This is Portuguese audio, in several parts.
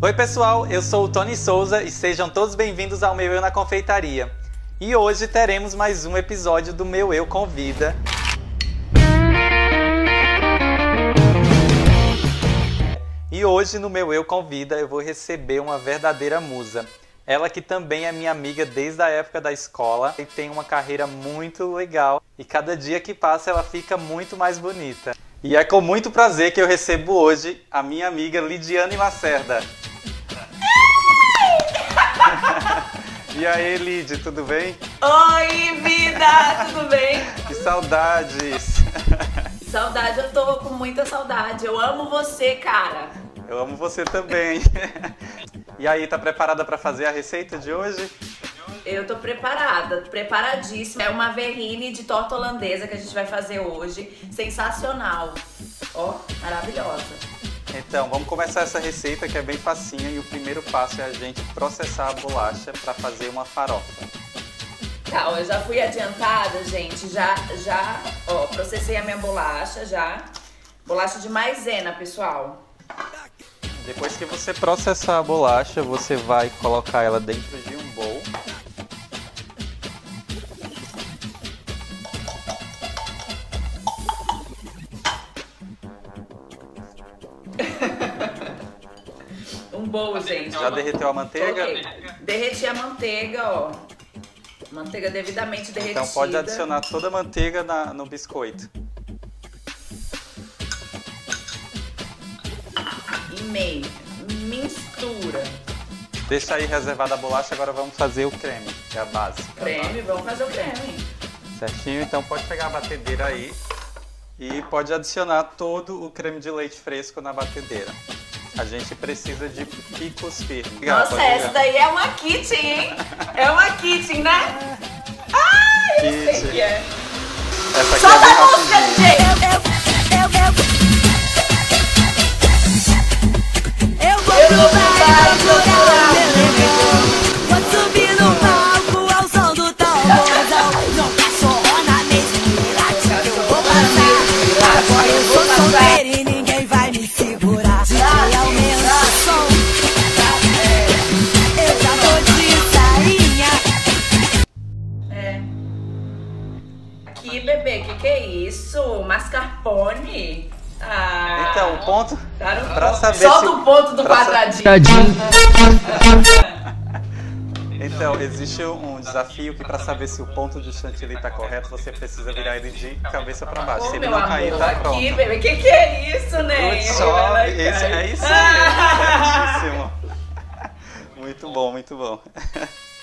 Oi pessoal, eu sou o Tony Souza e sejam todos bem-vindos ao Meu Eu na Confeitaria. E hoje teremos mais um episódio do Meu Eu Convida. E hoje no Meu Eu Convida eu vou receber uma verdadeira musa. Ela que também é minha amiga desde a época da escola e tem uma carreira muito legal. E cada dia que passa ela fica muito mais bonita. E é com muito prazer que eu recebo hoje a minha amiga Lidiane Lacerda. E aí, Lid, tudo bem? Oi, vida! Tudo bem? Que saudades! Saudade, eu tô com muita saudade. Eu amo você, cara. Eu amo você também. E aí, tá preparada para fazer a receita de hoje? Eu tô preparada, preparadíssima. É uma verrine de torta holandesa que a gente vai fazer hoje. Sensacional. Ó, maravilhosa. Então, vamos começar essa receita que é bem facinha e o primeiro passo é a gente processar a bolacha para fazer uma farofa. Tá, eu já fui adiantada, gente. Ó, processei a minha bolacha já. Bolacha de maisena, pessoal. Depois que você processar a bolacha, você vai colocar ela dentro de um bowl. Um bowl, gente. Já derreteu a manteiga? Coloquei. Derreti a manteiga, ó. Manteiga devidamente derretida. Então pode adicionar toda a manteiga no biscoito. E meio. Mistura. Deixa aí reservada a bolacha, agora vamos fazer o creme, que é a base. Creme, vamos fazer o creme. Certinho, então pode pegar a batedeira aí e pode adicionar todo o creme de leite fresco na batedeira. A gente precisa de picos firmes. Nossa, essa daí é uma kitchen, hein? É uma kitchen, né? Ai, eu sei que é. Essa aqui Solta é a música, DJ! Eu vou pro jogar vou subir no palco ao som do tamborzão. Não cachorro na mesa, eu vou passar. Agora eu sou solteira e ninguém vai me segurar. DJ aumenta o som, eu já tô de sainha. É. Aqui, bebê, que é isso? Mascarpone? Ah, Então, o ponto tá no pra ponto. saber Solta se- o ponto do pra quadradinho. Então, existe um desafio que para saber se o ponto de chantilly está correto, você precisa virar ele de cabeça para baixo. Ô, Se ele meu não cair, amor, tá pronto. aqui, bebê, que é isso, né? Good job. É isso mesmo, certíssimo. Muito bom, muito bom.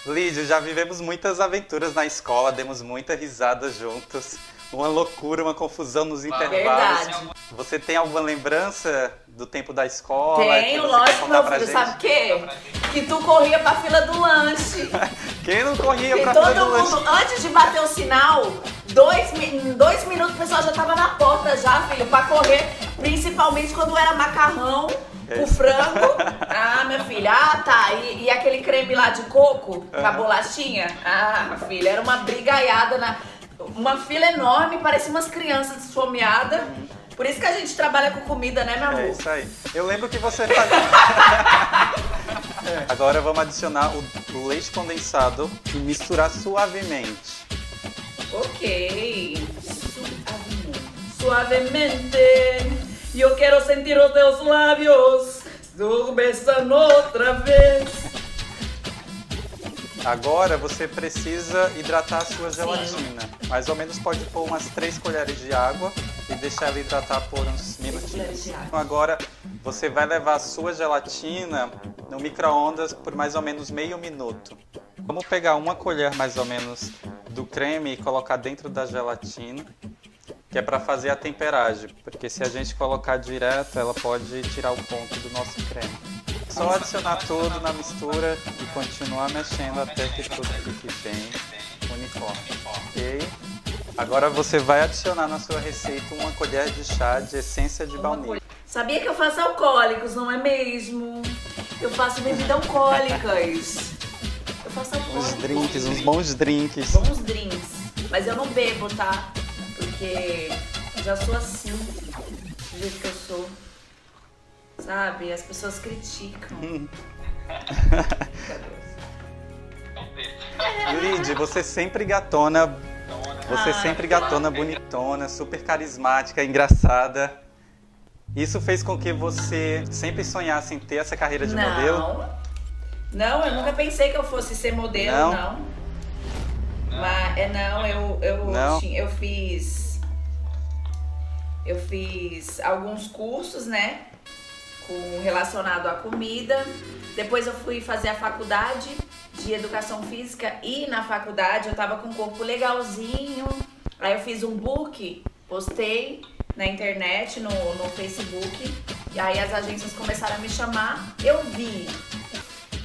Lídio, já vivemos muitas aventuras na escola, demos muita risada juntos. Uma loucura, uma confusão nos intervalos. Verdade. Você tem alguma lembrança do tempo da escola? que Tenho, você quer lógico, contar meu pra filho, gente? sabe o quê? Que tu corria pra fila do lanche. Quem não corria E pra fila todo do lanche? mundo, antes de bater o sinal, em 2 minutos o pessoal já tava na porta já, filho, pra correr. Principalmente quando era macarrão, o frango. Ah, minha filha, tá. E aquele creme lá de coco, com a bolachinha. Ah, minha filha, era uma brigaiada uma fila enorme, parecia umas crianças esfomeadas. Por isso que a gente trabalha com comida, né, meu amor? É isso aí. Eu lembro que você fazia. Agora vamos adicionar o leite condensado e misturar suavemente. Ok. Suavemente. Eu quero sentir os teus lábios. Estou besando outra vez. Agora você precisa hidratar a sua gelatina. Mais ou menos pode pôr umas 3 colheres de água e deixar ela hidratar por uns minutinhos. Então agora você vai levar a sua gelatina no micro-ondas por mais ou menos meio minuto. Vamos pegar uma colher mais ou menos do creme e colocar dentro da gelatina, que é para fazer a temperagem, porque se a gente colocar direto, ela pode tirar o ponto do nosso creme. Só adicionar tudo na mistura e continuar mexendo até que tudo fique bem uniforme. Ok? Agora você vai adicionar na sua receita uma colher de chá de essência de baunilha. Sabia que eu faço alcoólicos, não é mesmo? Eu faço bebida alcoólicas. Eu faço alcoólicos. Uns drinks, uns bons drinks. Bons drinks. Mas eu não bebo, tá? Porque já sou assim, do jeito que eu sou. sabe? As pessoas criticam. Lid, você sempre gatona. Você sempre gatona, bonitona, super carismática, engraçada. Isso fez com que você sempre sonhasse em ter essa carreira de modelo? Não, eu nunca pensei que eu fosse ser modelo, não. Mas eu fiz alguns cursos, né, relacionado à comida. Depois eu fui fazer a faculdade de educação física e na faculdade eu tava com um corpo legalzinho. Aí eu fiz um book, postei na internet, no Facebook, e aí as agências começaram a me chamar. Eu vi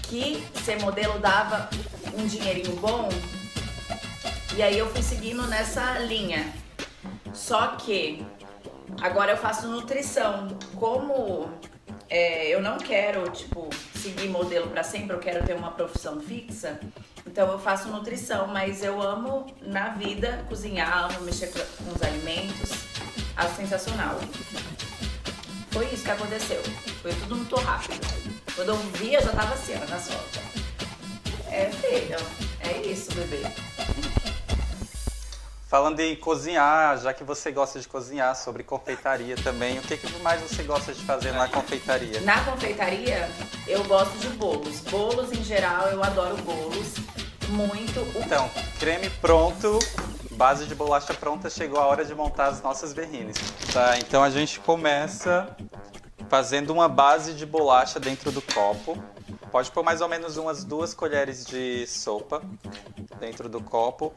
que ser modelo dava um dinheirinho bom, e aí eu fui seguindo nessa linha. Só que agora eu faço nutrição. Como eu não quero, tipo, seguir modelo pra sempre, eu quero ter uma profissão fixa, então eu faço nutrição, mas eu amo na vida cozinhar, amo mexer com os alimentos, acho sensacional. Foi isso que aconteceu, foi tudo muito rápido. Quando eu vi, eu já tava assim, ó, na solta. Filho, é isso, bebê. Falando em cozinhar, já que você gosta de cozinhar, sobre confeitaria também, o que mais você gosta de fazer na confeitaria? Na confeitaria, eu gosto de bolos. Bolos em geral, eu adoro bolos. Muito. Então, creme pronto, base de bolacha pronta, chegou a hora de montar as nossas berrines. Tá, então a gente começa fazendo uma base de bolacha dentro do copo. Pode pôr mais ou menos umas 2 colheres de sopa dentro do copo.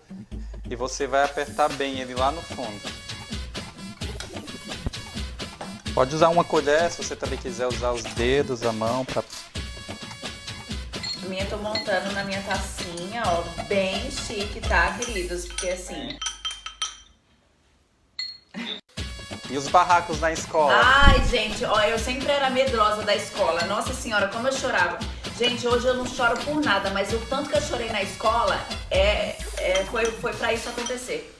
E você vai apertar bem ele lá no fundo. Pode usar uma colher, se você também quiser usar os dedos, a mão. A minha eu tô montando na minha tacinha, ó, bem chique, tá, queridos? Porque assim... E os barracos na escola? Ai, gente, ó, eu sempre era medrosa da escola. Nossa senhora, como eu chorava. Gente, hoje eu não choro por nada, mas o tanto que eu chorei na escola foi pra isso acontecer.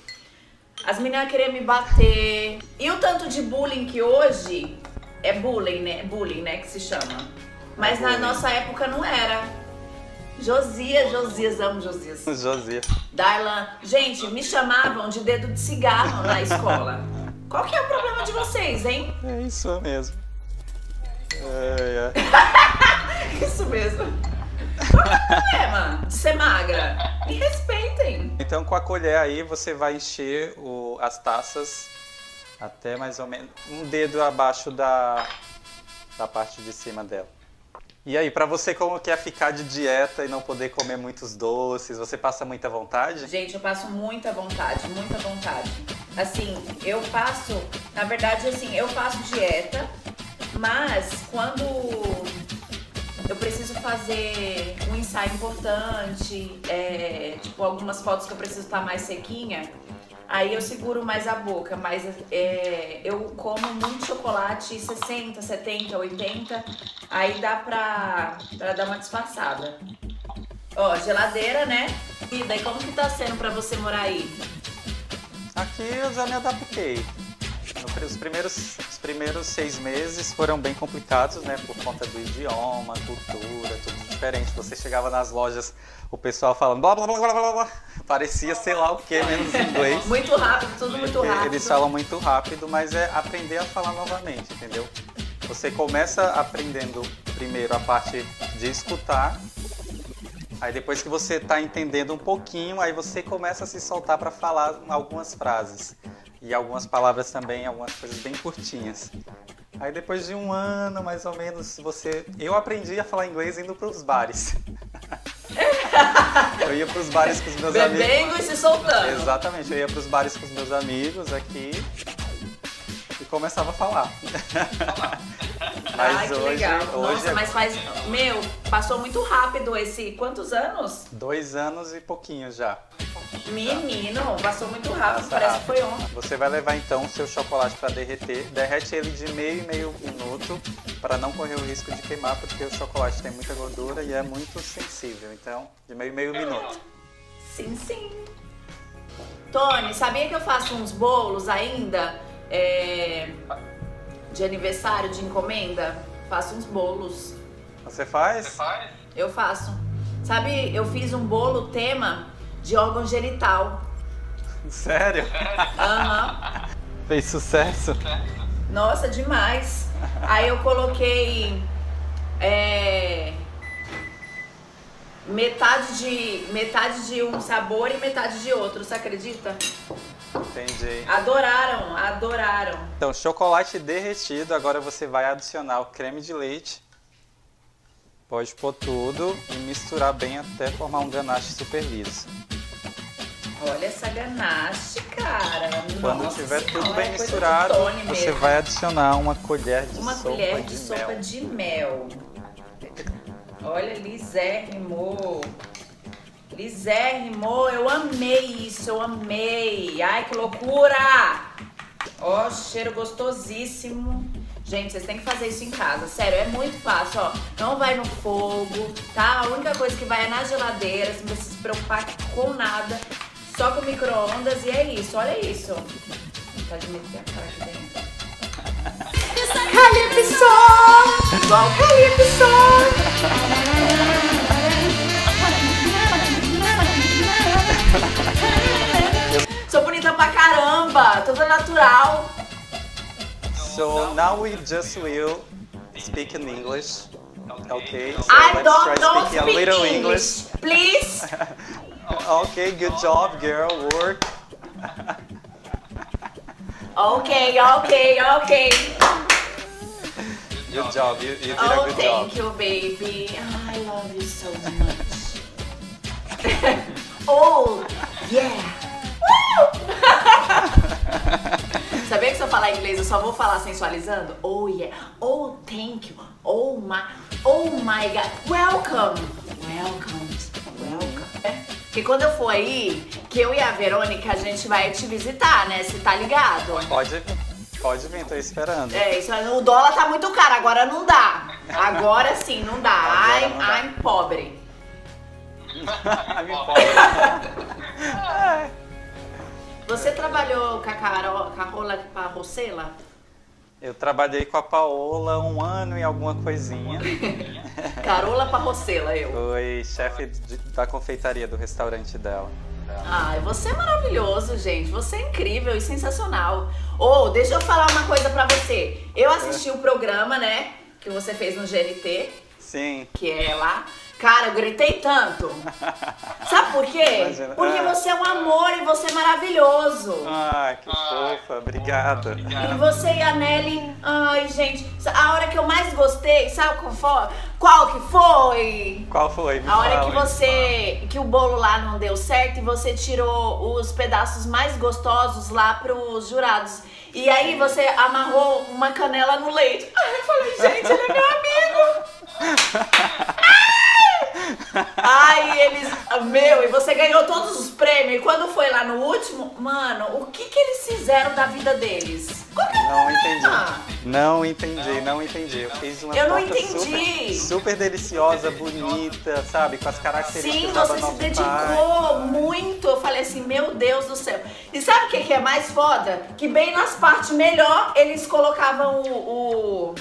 As meninas queriam me bater. E o tanto de bullying que hoje é bullying, né? Bullying, né, que se chama. Mas na nossa época não era. Josias, amo Josias. Josias. Darlan. Gente, me chamavam de dedo de cigarro na escola. Qual que é o problema de vocês, hein? É isso mesmo. Isso mesmo. Qual é o problema de ser magra? Me respeitem. Então com a colher aí você vai encher as taças até mais ou menos um dedo abaixo da parte de cima dela. E aí, pra você como quer ficar de dieta e não poder comer muitos doces, você passa muita vontade? Gente, eu passo muita vontade, muita vontade. Assim, eu passo, na verdade, assim, eu faço dieta, mas quando eu preciso fazer um ensaio importante, tipo algumas fotos que eu preciso estar mais sequinha, aí eu seguro mais a boca, mas eu como muito chocolate, 60, 70, 80, aí dá pra dar uma disfarçada. Ó, geladeira, né? E daí como que tá sendo pra você morar aí? Aqui eu já me adaptei. Os primeiros 6 meses foram bem complicados, né? Por conta do idioma, cultura, tudo diferente. Você chegava nas lojas, o pessoal falando blá blá blá blá blá blá. Parecia sei lá o que, menos inglês. Muito rápido, tudo muito rápido. Eles falam muito rápido, mas é aprender a falar novamente, entendeu? Você começa aprendendo primeiro a parte de escutar. Aí depois que você está entendendo um pouquinho, aí você começa a se soltar para falar algumas frases. E algumas palavras também, algumas coisas bem curtinhas. Aí depois de 1 ano, mais ou menos, eu aprendi a falar inglês indo para os bares. Eu ia para os bares com os meus amigos. Bebendo e se soltando. Exatamente, eu ia para os bares com os meus amigos aqui e começava a falar. Mas ai, que hoje, legal. Nossa, hoje mas passou muito rápido esse... Quantos anos? 2 anos e pouquinho já. Menino, passou muito rápido, Passa parece rápido. que foi ontem. Você vai levar então o seu chocolate para derreter. Derrete ele de meio minuto para não correr o risco de queimar, porque o chocolate tem muita gordura e é muito sensível. Então, de meio minuto. Sim, sim. Tony, sabia que eu faço uns bolos ainda de aniversário, de encomenda? faço uns bolos. Você faz? Eu faço. Sabe, eu fiz um bolo tema de órgão genital. Sério? Aham. Fez sucesso? Nossa, demais. Aí eu coloquei metade de um sabor e metade de outro, você acredita? Entendi. Adoraram. Então, chocolate derretido, agora você vai adicionar o creme de leite. Pode pôr tudo e misturar bem até formar um ganache super liso. Olha essa ganache, cara. Quando Nossa tiver senhora, tudo bem é coisa de misturado, Tony você mesmo. vai adicionar uma colher de Uma sopa colher de de sopa mel. de mel. Olha, lisérrimo. Lisérrimo, eu amei isso, eu amei. Ai, que loucura! Ó, cheiro gostosíssimo. Gente, vocês têm que fazer isso em casa, sério, é muito fácil, ó. Não vai no fogo, tá? A única coisa que vai é na geladeira, você não precisa se preocupar com nada. Só com micro-ondas e é isso, olha isso. Pode meter a cara aqui dentro. Calypso! Igual Calypso! Sou bonita pra caramba, toda natural. So now we just will speak in English. Okay, so I let's don't try know speaking a speak little English, please. Okay, good job, girl. Work. Okay. Good job. You did a Oh, good thank job. you, baby. I love you so much. Oh, yeah. Sabia que se eu falar inglês eu só vou falar sensualizando? Oh, yeah. Oh, thank you. Oh my God. Welcome. Porque quando eu for aí, que eu e a Verônica, a gente vai te visitar, né? Você tá ligado? Pode vir, tô esperando. É, isso aí, o dólar tá muito caro, agora não dá. Agora sim, não dá. Agora não dá. I'm pobre. Me pode. Você trabalhou com a Carola Parrocela? Eu trabalhei com a Paola 1 ano e alguma coisinha. Carola Parrocela, eu. Foi chefe da confeitaria do restaurante dela. Ai, você é maravilhoso, gente. Você é incrível e sensacional. Deixa eu falar uma coisa pra você. Eu assisti o programa, né, que você fez no GNT. Sim. Que é lá. Cara, eu gritei tanto. Sabe por quê? Imagina. Porque você é um amor e você é maravilhoso. Ah, que fofa. Obrigado. E você e a Nelly, ai, gente, a hora que eu mais gostei, sabe qual que foi? Qual foi? Me A hora fala. que o bolo lá não deu certo e você tirou os pedaços mais gostosos lá pros jurados. E aí você amarrou uma canela no leite. Ai, eu falei, gente, ele é meu amigo. Ai, e você ganhou todos os prêmios. E quando foi lá no último, mano, o que eles fizeram da vida deles? Qual que é o problema? Não entendi. Eu fiz uma Eu não torta entendi. super deliciosa, bonita, sabe? Com as características Sim, da você se nosso pai. dedicou muito. Eu falei assim, meu Deus do céu. E sabe o que é mais foda? Que bem nas partes melhor eles colocavam o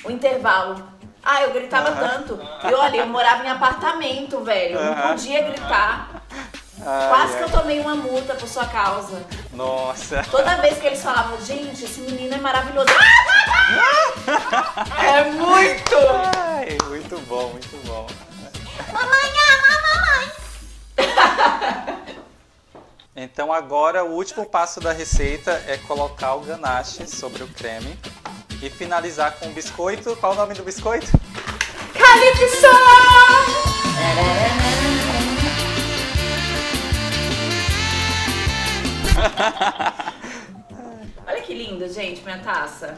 intervalo. Ah, eu gritava tanto. E olha, eu morava em apartamento, velho. Eu não podia gritar. Quase que eu tomei uma multa por sua causa. Nossa. Toda vez que eles falavam, gente, esse menino é maravilhoso. É muito! Ai, muito bom. Mamãe. Então agora o último passo da receita é colocar o ganache sobre o creme e finalizar com o biscoito. Qual o nome do biscoito? Calypso! Olha que lindo, gente, minha taça.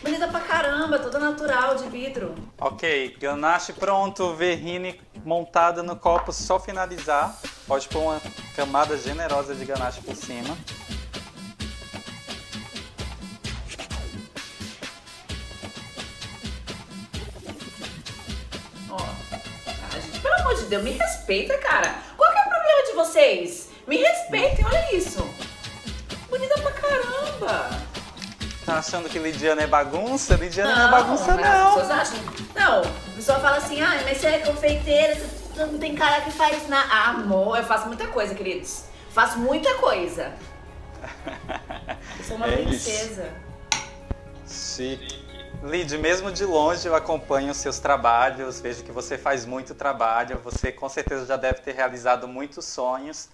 Bonita pra caramba, toda natural, de vidro. Ok, ganache pronto, verrine montada no copo, só finalizar. Pode pôr uma camada generosa de ganache por cima. Ó, gente, pelo amor de Deus, me respeita, cara. Qual que é o problema de vocês? Me respeitem, olha isso. Bonita pra caramba. Tá achando que Lidiana é bagunça? Lidiana não é bagunça, As não. pessoas acham. Não, a pessoa fala assim, ah, mas você é confeiteira, você não tem cara que faz nada. Ah, amor, eu faço muita coisa, queridos. Faço muita coisa. Eu sou uma princesa. Chique. Lid, mesmo de longe eu acompanho os seus trabalhos, vejo que você faz muito trabalho, você com certeza já deve ter realizado muitos sonhos.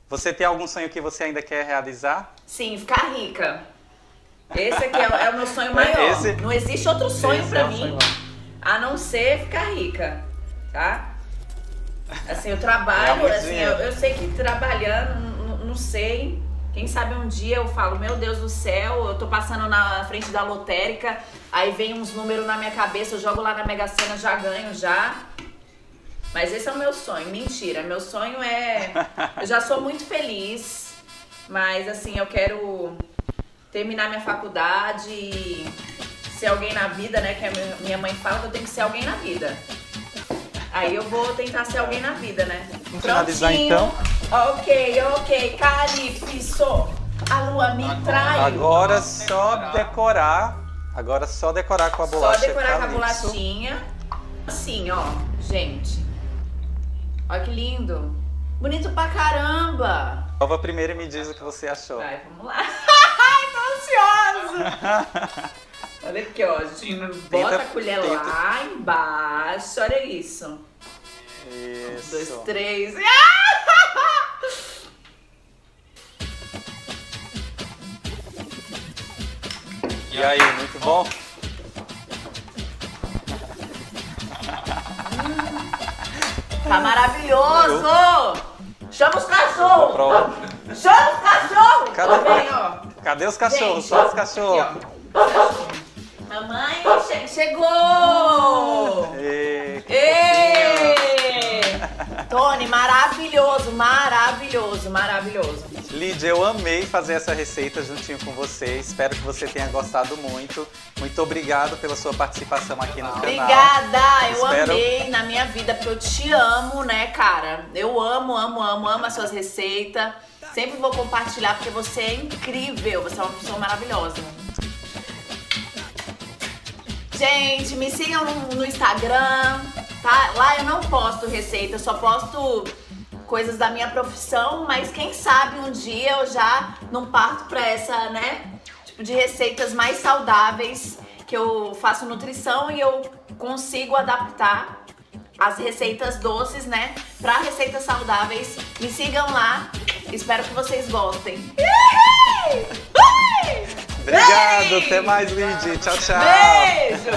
Você tem algum sonho que você ainda quer realizar? Sim, ficar rica. Esse aqui é o meu sonho maior. Não existe outro sonho pra mim a não ser ficar rica, tá? Assim, eu trabalho, assim, eu sei que trabalhando, não sei. Quem sabe um dia eu falo, meu Deus do céu, eu tô passando na frente da lotérica, aí vem uns números na minha cabeça, eu jogo lá na Mega Sena, já ganho, já. Mas esse é o meu sonho, mentira, meu sonho é... Eu já sou muito feliz, mas assim, eu quero terminar minha faculdade e ser alguém na vida, né, que a minha mãe fala que eu tenho que ser alguém na vida. Aí eu vou tentar ser alguém na vida, né? Vamos finalizar então? Ok, Calypso, a lua me trai. Agora só decorar com a bolacha. Só decorar com a Calypso. bolachinha. Assim, ó, gente. Olha que lindo. Bonito pra caramba. Prova primeiro e me diz o que você achou. Vai, vamos lá. Ai, tô ansiosa. Olha aqui, ó. A gente bota a colher lá embaixo. Olha isso. Isso. 1, 2, 3. E aí, muito bom? Tá maravilhoso! Chama os cachorros! Chama os cachorros! Cadê? Vem, ó. Cadê os cachorros? Gente, Só os cachorros. Aqui, ó. Mamãe chegou! Ê, Tony, maravilhoso, maravilhoso, maravilhoso. Lídia, eu amei fazer essa receita juntinho com você. Espero que você tenha gostado muito. Muito obrigado pela sua participação aqui no canal. Obrigada, eu amei na minha vida, porque eu te amo, né, cara? Eu amo as suas receitas. Sempre vou compartilhar, porque você é incrível, você é uma pessoa maravilhosa. Gente, me sigam no Instagram, tá? Lá eu não posto receita, eu só posto coisas da minha profissão, mas quem sabe um dia eu já não parto pra essa, né? Tipo de receitas mais saudáveis, que eu faço nutrição e eu consigo adaptar as receitas doces, né? Pra receitas saudáveis. Me sigam lá, espero que vocês gostem. Obrigado, até mais, Lídia. Tchau, tchau. Beijo!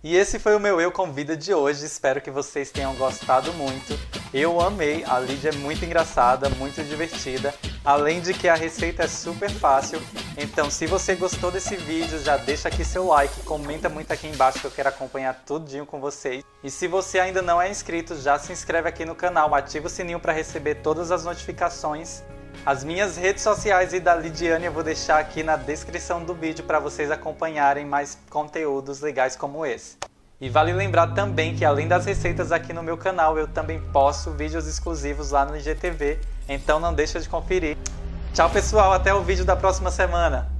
E esse foi o meu Eu Convida de hoje, espero que vocês tenham gostado muito. Eu amei, a Lídia é muito engraçada, muito divertida, além de que a receita é super fácil. Então se você gostou desse vídeo, já deixa aqui seu like, comenta muito aqui embaixo que eu quero acompanhar tudinho com vocês. E se você ainda não é inscrito, já se inscreve aqui no canal, ativa o sininho para receber todas as notificações. As minhas redes sociais e da Lidiane eu vou deixar aqui na descrição do vídeo para vocês acompanharem mais conteúdos legais como esse. E vale lembrar também que além das receitas aqui no meu canal, eu também posto vídeos exclusivos lá no IGTV, então não deixa de conferir. Tchau pessoal, até o vídeo da próxima semana!